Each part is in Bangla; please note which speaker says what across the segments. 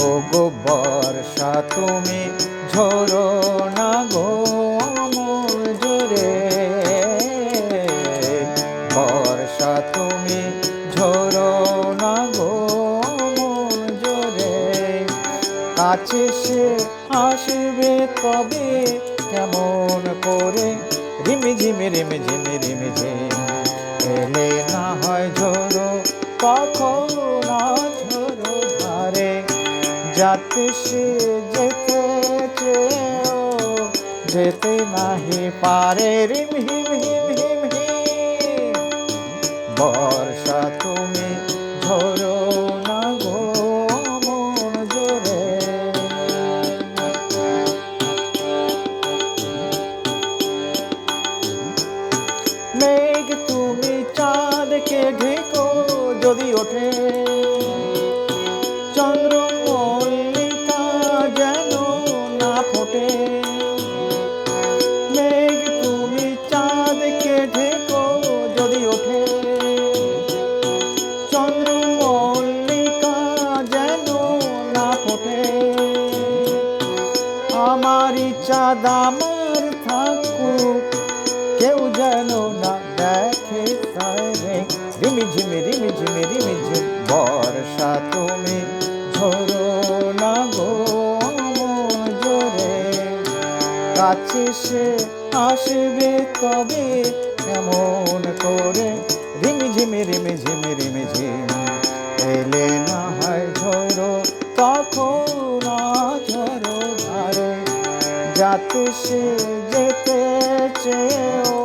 Speaker 1: ও গো বর্ষা তুমি ঝরো না গো মন জোরে, বর্ষা তুমি ঝরো না গো মন জোরে, কাছে সে আসবে তবে কেমন করে, রিমিঝিমি রিমিঝিমি রিমিঝিম, এলে না হয় ঝোড়ো কখন ঝোড়ো ধারে, যাতে সে যেতে চেয়েও যেতে নাহি পারে, রিম হিম হিম হিম হিম, বর্ষা তুমি ঝোড়ো না গো মন জোরে। মেঘ তুমি চাঁদকে ঢেকো যদি ওঠে, চন্দ্র মল্লিকা যেন না ফোটে, মেঘ তুমি চাঁদকে ঢেকো যদি ওঠে, চন্দ্র মল্লিকা যেন না ফোটে, আমারই চাঁদ আমার থাকুক কেউ যেন না দেখে তারে, রিমিঝিমি রিমিঝিমি রিমিঝিম, বর্ষা তুমি ঝরো না গো মন জোরে, কাছে সে আসবে তবে কেমন করে, রিমিঝিমি রিমিঝিমি রিমিঝিম, এলে না হয় ঝোড়ো তখন ঝোড়ো ধারে, যাতে সে যেতে চেয়েও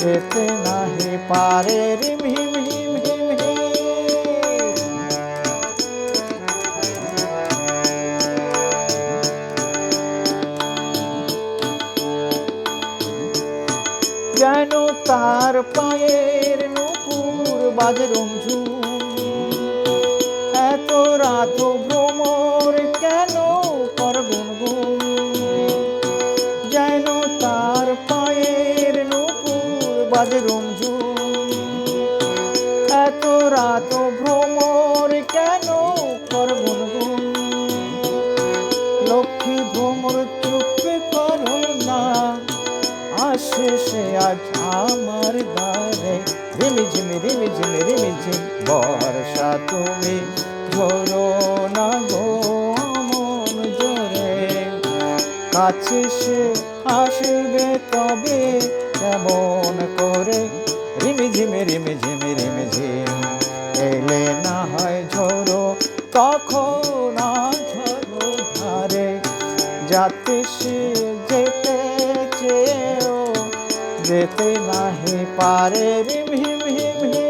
Speaker 1: যেতে নাহি পারে, রিম হিম হিম হিম হিম, যেন তার পায়ের নূপুর বাজে রুমঝুম, এত রাত ভ্রমর কেন কর গুনগুন, যেন তার পায়ের নূপুর বাজে রুমঝুম, এত রাত ভ্রমর কেন কর গুনগুন, লক্ষ্মী ভ্রমর চুপে করো না, আসে সে আজ আমার দ্বারে, রিমিঝিমি রিমিঝিমি রিমিঝিম, বর্ষা তুমি ঝরো না গো মন জোরে, কাছে সে আসবে তবে কেমন করে, রিমিঝিমি রিমিঝিমি রিমিঝিম, এলে না হয় ঝোড়ো তখন ঝোড়ো ধারে, যাতে সে যেতে চেয়েও যেতে নাহি পারে, রিম হিম হিম হিম।